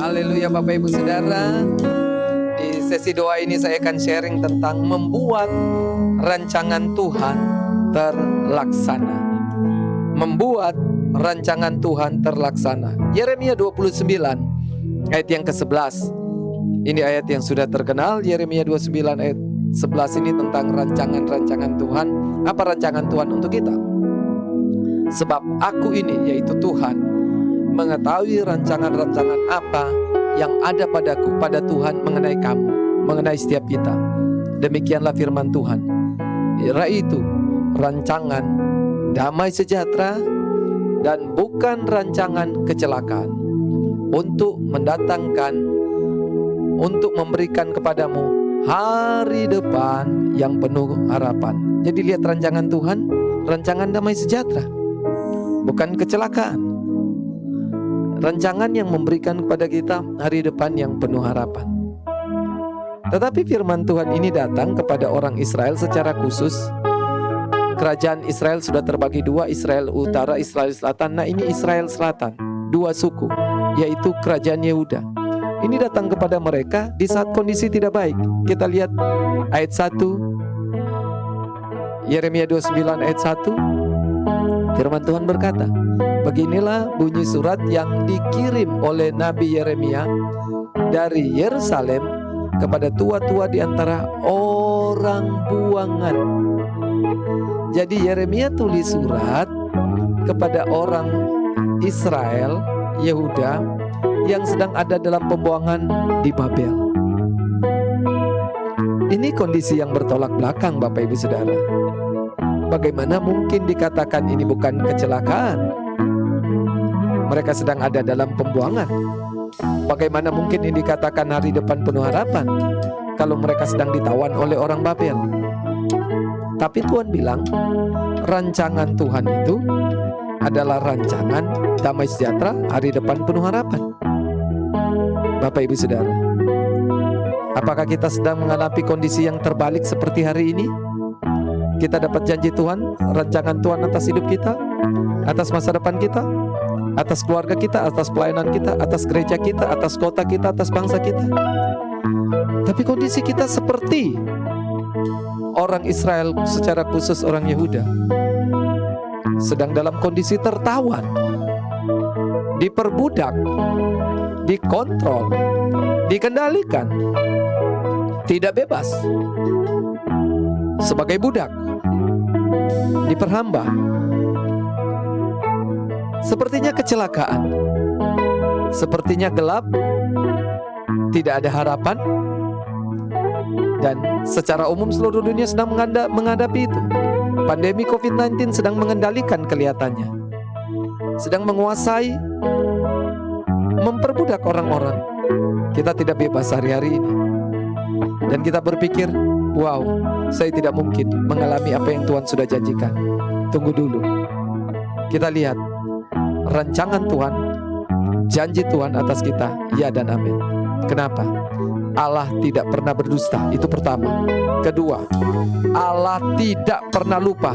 Haleluya Bapak Ibu Saudara. Di sesi doa ini saya akan sharing tentang membuat rancangan Tuhan terlaksana. Membuat rancangan Tuhan terlaksana. Yeremia 29 ayat yang ke-11. Ini ayat yang sudah terkenal. Yeremia 29 ayat 11 ini tentang rancangan-rancangan Tuhan. Apa rancangan Tuhan untuk kita? Sebab aku ini, yaitu Tuhan, mengetahui rancangan-rancangan apa yang ada padaku, pada Tuhan mengenai kamu, mengenai setiap kita. Demikianlah firman Tuhan, yaitu rancangan damai sejahtera dan bukan rancangan kecelakaan, untuk mendatangkan, untuk memberikan kepadamu hari depan yang penuh harapan. Jadi lihat rancangan Tuhan, rancangan damai sejahtera, bukan kecelakaan. Rancangan yang memberikan kepada kita hari depan yang penuh harapan. Tetapi firman Tuhan ini datang kepada orang Israel secara khusus. Kerajaan Israel sudah terbagi dua, Israel Utara, Israel Selatan. Nah, ini Israel Selatan, dua suku, yaitu kerajaan Yehuda. Ini datang kepada mereka di saat kondisi tidak baik. Kita lihat ayat 1, Yeremia 29 ayat 1. Firman Tuhan berkata, beginilah bunyi surat yang dikirim oleh Nabi Yeremia dari Yerusalem kepada tua-tua di antara orang buangan. Jadi Yeremia tulis surat kepada orang Israel, Yehuda, yang sedang ada dalam pembuangan di Babel. Ini kondisi yang bertolak belakang Bapak Ibu Saudara. Bagaimana mungkin dikatakan ini bukan kecelakaan? Mereka sedang ada dalam pembuangan. Bagaimana mungkin ini dikatakan hari depan penuh harapan kalau mereka sedang ditawan oleh orang Babel? Tapi Tuhan bilang, rancangan Tuhan itu adalah rancangan damai sejahtera, hari depan penuh harapan. Bapak Ibu Saudara, apakah kita sedang menghadapi kondisi yang terbalik seperti hari ini? Kita dapat janji Tuhan, rancangan Tuhan atas hidup kita, atas masa depan kita, atas keluarga kita, atas pelayanan kita, atas gereja kita, atas kota kita, atas bangsa kita. Tapi kondisi kita seperti orang Israel, secara khusus orang Yehuda, sedang dalam kondisi tertawan, diperbudak, dikontrol, dikendalikan, tidak bebas, sebagai budak, diperhamba. Sepertinya kecelakaan, sepertinya gelap, tidak ada harapan. Dan secara umum seluruh dunia sedang menghadapi itu. Pandemi COVID-19 sedang mengendalikan kelihatannya, sedang menguasai, memperbudak orang-orang. Kita tidak bebas hari-hari ini. Dan kita berpikir, wow, saya tidak mungkin mengalami apa yang Tuhan sudah janjikan. Tunggu dulu. Kita lihat rancangan Tuhan, janji Tuhan atas kita, ya dan amin. Kenapa? Allah tidak pernah berdusta, itu pertama. Kedua, Allah tidak pernah lupa.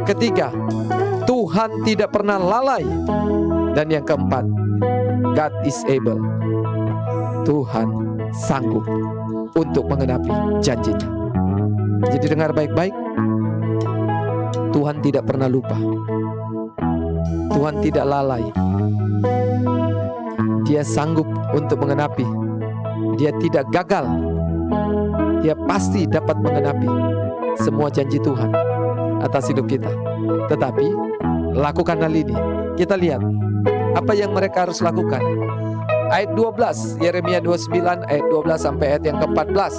Ketiga, Tuhan tidak pernah lalai. Dan yang keempat, God is able. Tuhan sanggup untuk mengenapi janjinya. Jadi dengar baik-baik, Tuhan tidak pernah lupa. Tuhan tidak lalai. Dia sanggup untuk mengenapi. Dia tidak gagal. Dia pasti dapat mengenapi semua janji Tuhan atas hidup kita. Tetapi lakukan hal ini. Kita lihat apa yang mereka harus lakukan. Ayat 12, Yeremia 29 ayat 12 sampai ayat yang ke-14.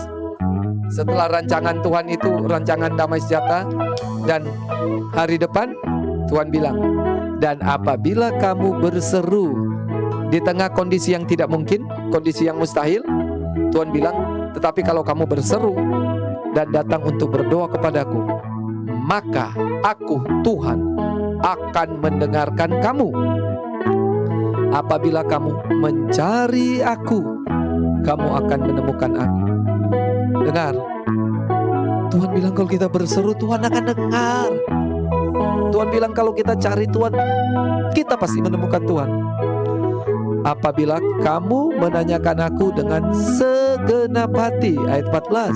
Setelah rancangan Tuhan itu, rancangan damai sejahtera dan hari depan, Tuhan bilang, dan apabila kamu berseru di tengah kondisi yang tidak mungkin, kondisi yang mustahil, Tuhan bilang, tetapi kalau kamu berseru dan datang untuk berdoa kepadaku, maka aku, Tuhan, akan mendengarkan kamu. Apabila kamu mencari aku, kamu akan menemukan aku. Dengar, Tuhan bilang kalau kita berseru, Tuhan akan dengar. Tuhan bilang kalau kita cari Tuhan, kita pasti menemukan Tuhan. apabila kamu menanyakan aku dengan segenap hati. Ayat 14.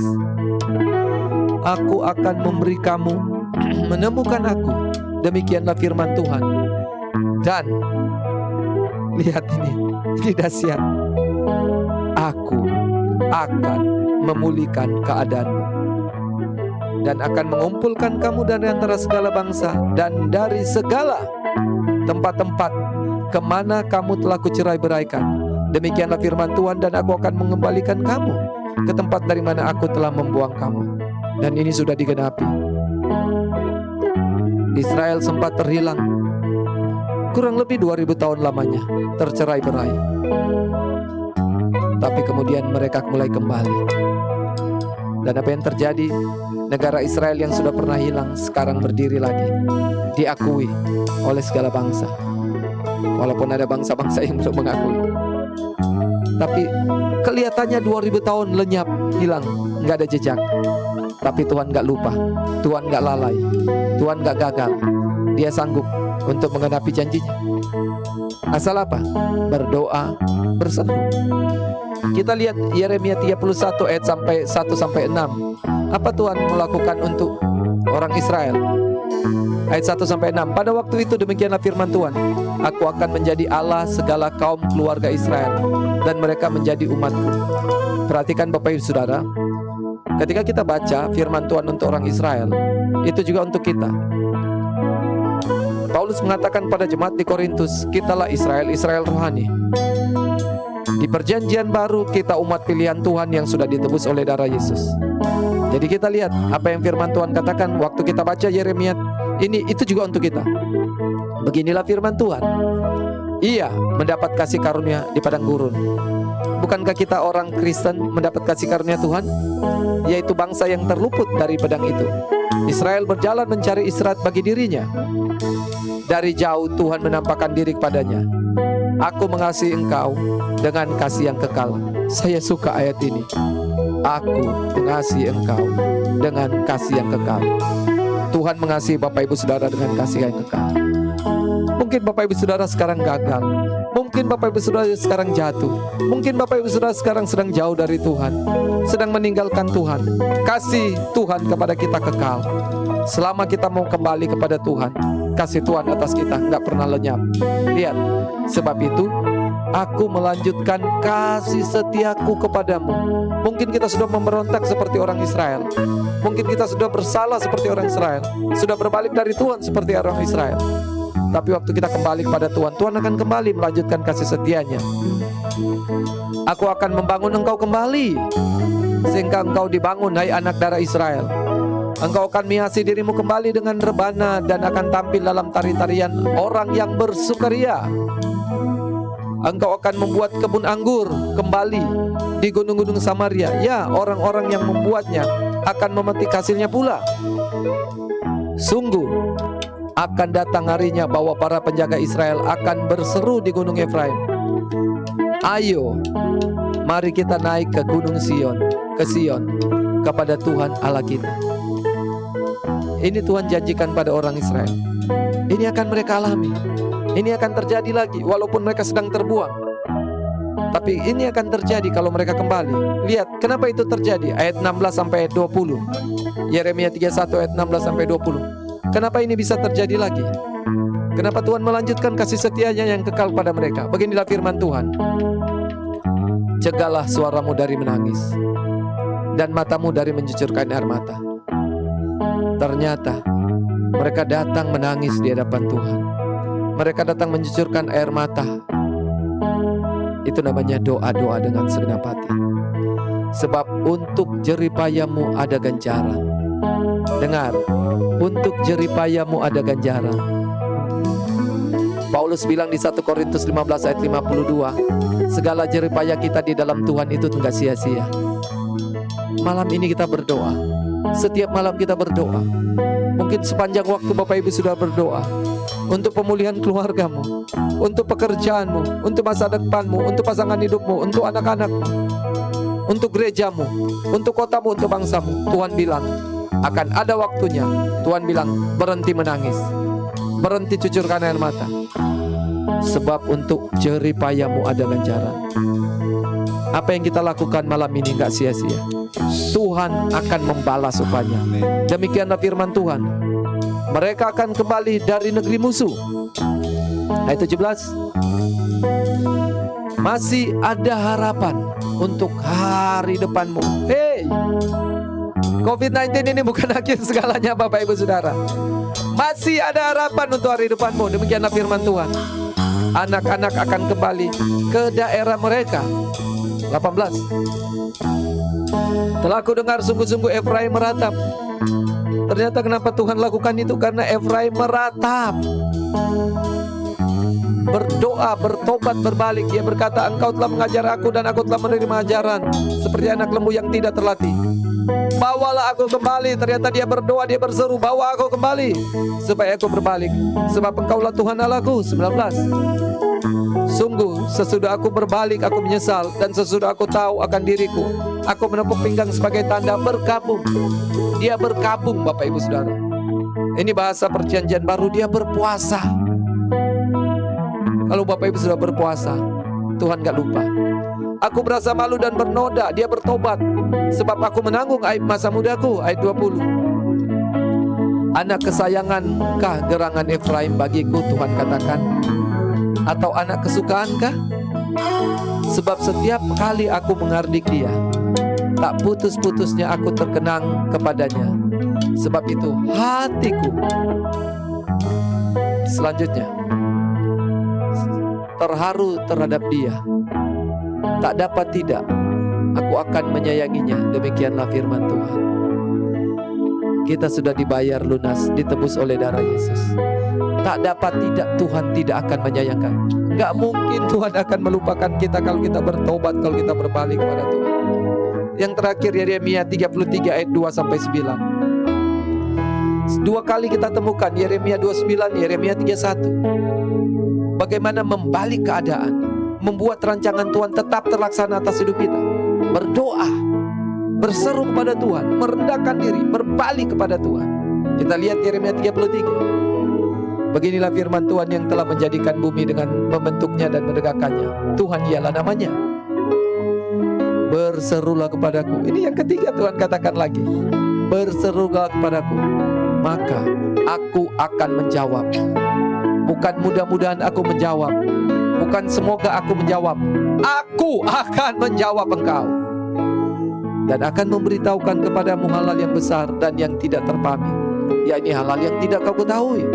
Aku akan memberi kamu menemukan aku. Demikianlah firman Tuhan. Dan lihat ini dahsyat. Aku akan memulihkan keadaanmu dan akan mengumpulkan kamu dari antara segala bangsa dan dari segala tempat-tempat kemana kamu telah kucerai-beraikan. Demikianlah firman Tuhan, dan aku akan mengembalikan kamu ke tempat dari mana aku telah membuang kamu. Dan ini sudah digenapi. Israel sempat terhilang kurang lebih 2000 tahun lamanya, tercerai-berai. Tapi kemudian mereka mulai kembali. Dan apa yang terjadi? Negara Israel yang sudah pernah hilang sekarang berdiri lagi, diakui oleh segala bangsa. Walaupun ada bangsa-bangsa yang belum mengakui. Tapi kelihatannya 2000 tahun lenyap, hilang, nggak ada jejak. Tapi Tuhan nggak lupa, Tuhan nggak lalai, Tuhan nggak gagal. Dia sanggup untuk menggenapi janjinya. Asal apa? Berdoa, berseru. Kita lihat Yeremia 31 ayat 1-6. Apa Tuhan melakukan untuk orang Israel? Ayat 1-6. Pada waktu itu demikianlah firman Tuhan. Aku akan menjadi Allah segala kaum keluarga Israel, dan mereka menjadi umatku. Perhatikan Bapak Ibu Saudara, ketika kita baca firman Tuhan untuk orang Israel, itu juga untuk kita. Paulus mengatakan pada jemaat di Korintus, kitalah Israel, Israel rohani. Di perjanjian baru kita umat pilihan Tuhan yang sudah ditebus oleh darah Yesus. Jadi kita lihat apa yang firman Tuhan katakan waktu kita baca Yeremia ini, itu juga untuk kita. Beginilah firman Tuhan. Ia mendapat kasih karunia di padang gurun. Bukankah kita orang Kristen mendapat kasih karunia Tuhan? Yaitu bangsa yang terluput dari padang itu. Israel berjalan mencari istirahat bagi dirinya. Dari jauh Tuhan menampakkan diri kepadanya. Aku mengasihi engkau dengan kasih yang kekal. Saya suka ayat ini. Aku mengasihi engkau dengan kasih yang kekal. Tuhan mengasihi Bapak Ibu Saudara dengan kasih yang kekal. Mungkin Bapak Ibu Saudara sekarang gagal. Mungkin Bapak Ibu Saudara sekarang jatuh. Mungkin Bapak Ibu Saudara sekarang sedang jauh dari Tuhan, sedang meninggalkan Tuhan. Kasih Tuhan kepada kita kekal. Selama kita mau kembali kepada Tuhan, kasih Tuhan atas kita nggak pernah lenyap. Lihat, sebab itu aku melanjutkan kasih setiaku kepadamu. Mungkin kita sudah memberontak seperti orang Israel. Mungkin kita sudah bersalah seperti orang Israel. Sudah berbalik dari Tuhan seperti orang Israel. Tapi waktu kita kembali kepada Tuhan, Tuhan akan kembali melanjutkan kasih setianya. Aku akan membangun engkau kembali, sehingga engkau dibangun, hai anak darah Israel. Engkau akan menghiasi dirimu kembali dengan rebana, dan akan tampil dalam tari-tarian orang yang bersukaria. Engkau akan membuat kebun anggur kembali di gunung-gunung Samaria. Ya, orang-orang yang membuatnya akan memetik hasilnya pula. Sungguh akan datang harinya bahwa para penjaga Israel akan berseru di gunung Efraim. Ayo, mari kita naik ke gunung Sion, ke Sion, kepada Tuhan Allah kita. Ini Tuhan janjikan pada orang Israel. Ini akan mereka alami. Ini akan terjadi lagi walaupun mereka sedang terbuang. Tapi ini akan terjadi kalau mereka kembali. Lihat, kenapa itu terjadi? Ayat 16 sampai ayat 20. Yeremia 31 ayat 16 sampai 20. Kenapa ini bisa terjadi lagi? Kenapa Tuhan melanjutkan kasih setianya yang kekal pada mereka? Beginilah firman Tuhan. Cegahlah suaramu dari menangis, dan matamu dari mencucurkan air mata. Ternyata mereka datang menangis di hadapan Tuhan. Mereka datang mencucurkan air mata. Itu namanya doa-doa dengan segenap hati. Sebab untuk jeripayamu ada ganjaran. Dengar, untuk jeripayamu ada ganjaran. Paulus bilang di 1 Korintus 15 ayat 52, segala jeripaya kita di dalam Tuhan itu enggak sia-sia. Malam ini kita berdoa. Setiap malam kita berdoa. Mungkin sepanjang waktu Bapak Ibu sudah berdoa untuk pemulihan keluargamu, untuk pekerjaanmu, untuk masa depanmu, untuk pasangan hidupmu, untuk anak-anakmu, untuk gerejamu, untuk kotamu, untuk bangsamu. Tuhan bilang akan ada waktunya. Tuhan bilang berhenti menangis, berhenti cucurkan air mata. sebab untuk jeripayamu ada ganjaran. Apa yang kita lakukan malam ini nggak sia-sia. Tuhan akan membalas upahnya. Demikianlah firman Tuhan. Mereka akan kembali dari negeri musuh. Ayat 17. Masih ada harapan untuk hari depanmu. Hey, COVID-19 ini bukan akhir segalanya Bapak Ibu Saudara. Masih ada harapan untuk hari depanmu. Demikianlah firman Tuhan. Anak-anak akan kembali ke daerah mereka. 18. Telah aku dengar sungguh-sungguh Efraim meratap. Ternyata kenapa Tuhan lakukan itu? Karena Efraim meratap, berdoa, bertobat, berbalik. Dia berkata, engkau telah mengajar aku dan aku telah menerima ajaran seperti anak lembu yang tidak terlatih. Bawalah aku kembali. Ternyata dia berdoa, dia berseru, bawa aku kembali supaya aku berbalik, sebab engkaulah Tuhan Allahku. 19. Sungguh sesudah aku berbalik aku menyesal, dan sesudah aku tahu akan diriku, aku menepuk pinggang sebagai tanda berkabung. Dia berkabung Bapak Ibu Saudara. Ini bahasa perjanjian baru, dia berpuasa. Kalau Bapak Ibu sudah berpuasa, Tuhan gak lupa. Aku berasa malu dan bernoda, dia bertobat, sebab aku menanggung aib masa mudaku. Ayat 20. Anak kesayangankah gerangan Efraim bagiku, Tuhan katakan, atau anak kesukaankah? Sebab setiap kali aku menghardik dia, tak putus-putusnya aku terkenang kepadanya. Sebab itu hatiku, selanjutnya, terharu terhadap dia. Tak dapat tidak, aku akan menyayanginya. Demikianlah firman Tuhan. Kita sudah dibayar lunas, ditebus oleh darah Yesus. Tak dapat tidak, Tuhan tidak akan menyayangkan. Gak mungkin Tuhan akan melupakan kita kalau kita bertobat, kalau kita berbalik kepada Tuhan. Yang terakhir Yeremia 33 ayat 2-9. Dua kali kita temukan Yeremia 29, Yeremia 31. Bagaimana membalik keadaan, membuat rancangan Tuhan tetap terlaksana atas hidup kita. Berdoa, berseru kepada Tuhan, merendahkan diri, berbalik kepada Tuhan. Kita lihat Yeremia 33. Beginilah firman Tuhan yang telah menjadikan bumi dengan membentuknya dan menegakkannya. Tuhan ialah namanya. Berserulah kepadaku. Ini yang ketiga Tuhan katakan lagi. Berserulah kepadaku, maka aku akan menjawab. Bukan mudah-mudahan aku menjawab, bukan semoga aku menjawab. Aku akan menjawab engkau, dan akan memberitahukan kepadamu hal-hal yang besar dan yang tidak terpahami, yakni hal-hal yang tidak kau ketahui.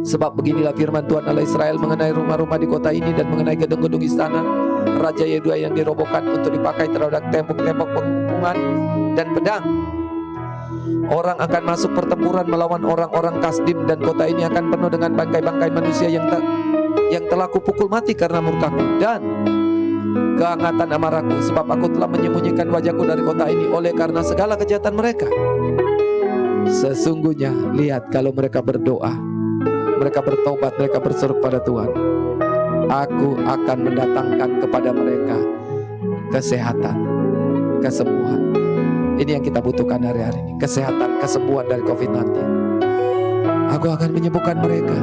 Sebab beginilah firman Tuhan Allah Israel mengenai rumah-rumah di kota ini dan mengenai gedung-gedung istana Raja Yehuda yang dirobohkan untuk dipakai terhadap tembok-tembok penghubungan dan pedang. Orang akan masuk pertempuran melawan orang-orang Kasdim, dan kota ini akan penuh dengan bangkai-bangkai manusia yang telah kupukul mati karena murkaku dan kehangatan amarahku. Sebab aku telah menyembunyikan wajahku dari kota ini oleh karena segala kejahatan mereka. Sesungguhnya lihat, kalau mereka berdoa, mereka bertobat, mereka berseru kepada Tuhan, aku akan mendatangkan kepada mereka kesehatan, kesembuhan. Ini yang kita butuhkan hari-hari ini, kesehatan, kesembuhan dari COVID-19. Aku akan menyembuhkan mereka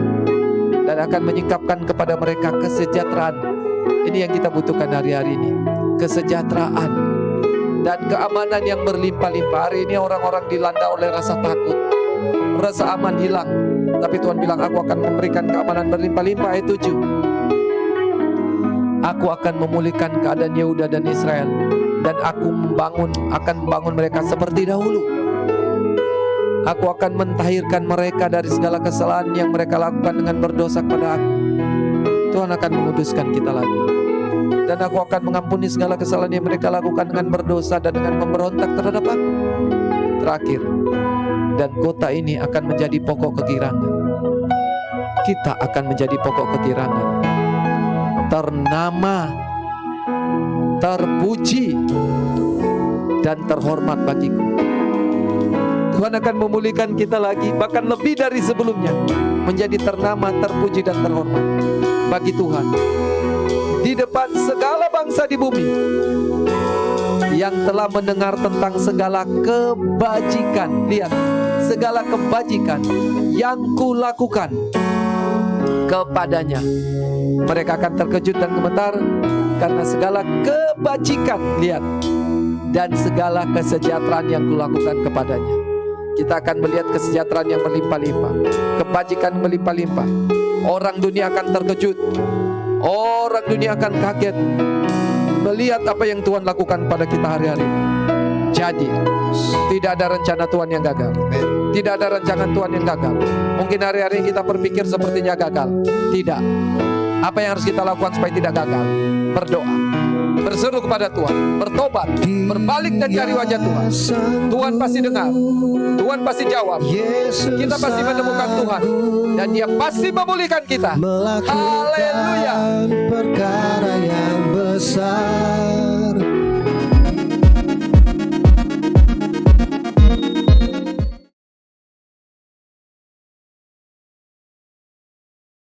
dan akan menyingkapkan kepada mereka kesejahteraan. Ini yang kita butuhkan hari-hari ini, kesejahteraan dan keamanan yang berlimpah-limpah. Hari ini orang-orang dilanda oleh rasa takut, rasa aman hilang. Tapi Tuhan bilang, aku akan memberikan keamanan berlimpah-limpah. Ayat 7. Aku akan memulihkan keadaan Yehuda dan Israel, dan aku akan membangun mereka seperti dahulu. Aku akan mentahirkan mereka dari segala kesalahan yang mereka lakukan dengan berdosa kepada aku. Tuhan akan menguduskan kita lagi. Dan aku akan mengampuni segala kesalahan yang mereka lakukan dengan berdosa dan dengan memberontak terhadap aku. Terakhir, dan kota ini akan menjadi pokok kegirangan. Kita akan menjadi pokok kegirangan, ternama, terpuji, dan terhormat bagiku. Tuhan akan memulihkan kita lagi, bahkan lebih dari sebelumnya, menjadi ternama, terpuji, dan terhormat bagi Tuhan di depan segala bangsa di bumi yang telah mendengar tentang segala kebajikan. Lihat, segala kebajikan yang kulakukan kepadanya. Mereka akan terkejut dan gemetar karena segala kebajikan, lihat, dan segala kesejahteraan yang kulakukan kepadanya. Kita akan melihat kesejahteraan yang melimpah-limpah, kebajikan melimpah-limpah. Orang dunia akan terkejut, orang dunia akan kaget melihat apa yang Tuhan lakukan pada kita hari-hari. Jadi, tidak ada rencana Tuhan yang gagal. Tidak ada rancangan Tuhan yang gagal. Mungkin hari-hari kita berpikir sepertinya gagal. Tidak. Apa yang harus kita lakukan supaya tidak gagal? Berdoa, berseru kepada Tuhan, bertobat, berbalik dan cari wajah Tuhan. Tuhan pasti dengar, Tuhan pasti jawab. Kita pasti menemukan Tuhan, dan Dia pasti memulihkan kita. Haleluya. Perkara yang besar.